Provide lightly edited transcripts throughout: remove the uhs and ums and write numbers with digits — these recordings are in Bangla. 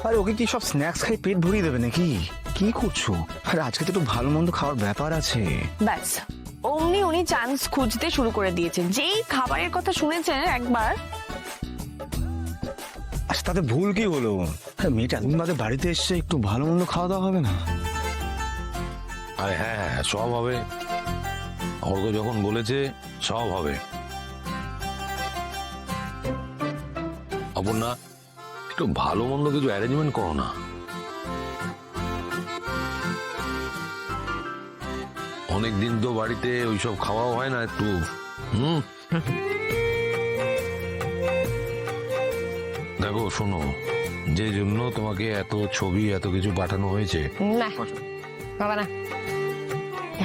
আরে ওকে কি সব স্ন্যাক্স খাই পেট ভরিয়ে দেবে নাকি? কি করছো? আরে আজকে তো একটু ভালো মন্দ খাওয়ার ব্যাপার আছে। ব্যাস অমনি উনি চান্স খুঁজতে শুরু করে দিয়েছেন। যেই খাবারের কথা শুনেছেন একবার, আচ্ছা তাতে ভুল কি হলো? আরে মেয়েটা এতদিন বাদে বাড়িতে এসছে, একটু ভালো মন্দ খাওয়া দাওয়া হবে না? আরে হ্যাঁ হ্যাঁ, সব হবে। অর্ক যখন বলেছে সব হবে। অপর্ণা, একটু ভালো মন্দ কিছু অ্যারেঞ্জমেন্ট করো না। অনেকদিন তো বাড়িতে ওইসব খাওয়াও হয় না একটু। দেখো শোনো, যে জন্য তোমাকে এত ছবি এত কিছু পাঠানো হয়েছে, না বাবা না,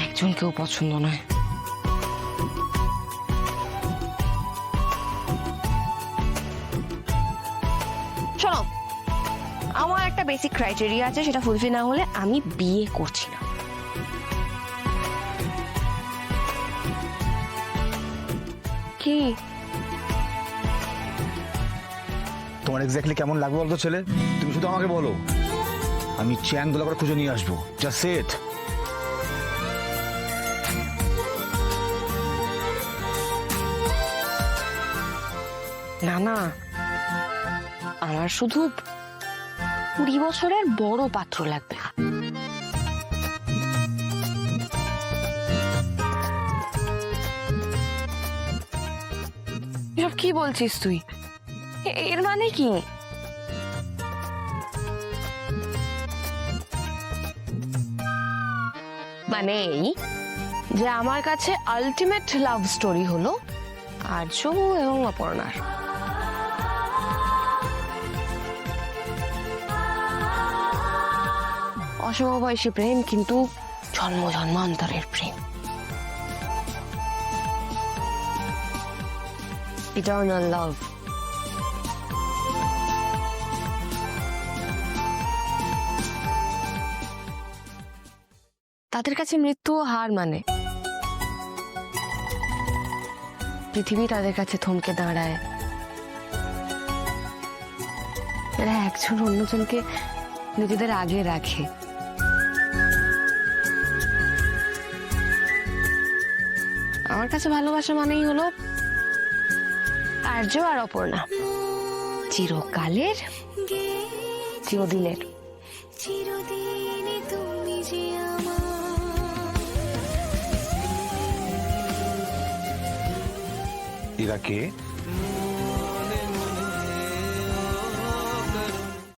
একজনকেও পছন্দ নয়। শোনো, আমার একটা বেসিক ক্রাইটেরিয়া আছে, সেটা ফুলফিল না হলে আমি বিয়ে করছি না। কি তোমার এক্স্যাক্টলি কেমন লাগবে বলতো ছেলে? তুমি শুধু আমাকে বলো, আমি চ্যাং দোলা করে খুঁজে নিয়ে আসবো। Just set. না না, আমার শুধু 20 বছরের বড় পাত্র লাগবে। এসব কি বলছিস তুই? এর মানে কি? মানে এই যে আমার কাছে আলটিমেট লাভ স্টোরি হলো আর্য এবং অপর্ণার। অসমবয়সী প্রেম, কিন্তু জন্ম জন্মান্তরের প্রেম। ইটারনাল লাভ। তাদের কাছে মৃত্যু হার মানে। পৃথিবী তাদের কাছে থমকে দাঁড়ায়। এরা একজন অন্যজনকে নিজেদের আগে রাখে। আমার কাছে ভালোবাসা মানেই হলো আর্য আর অপর্ণা, চিরকালের, চিরদিনের। এরা কে?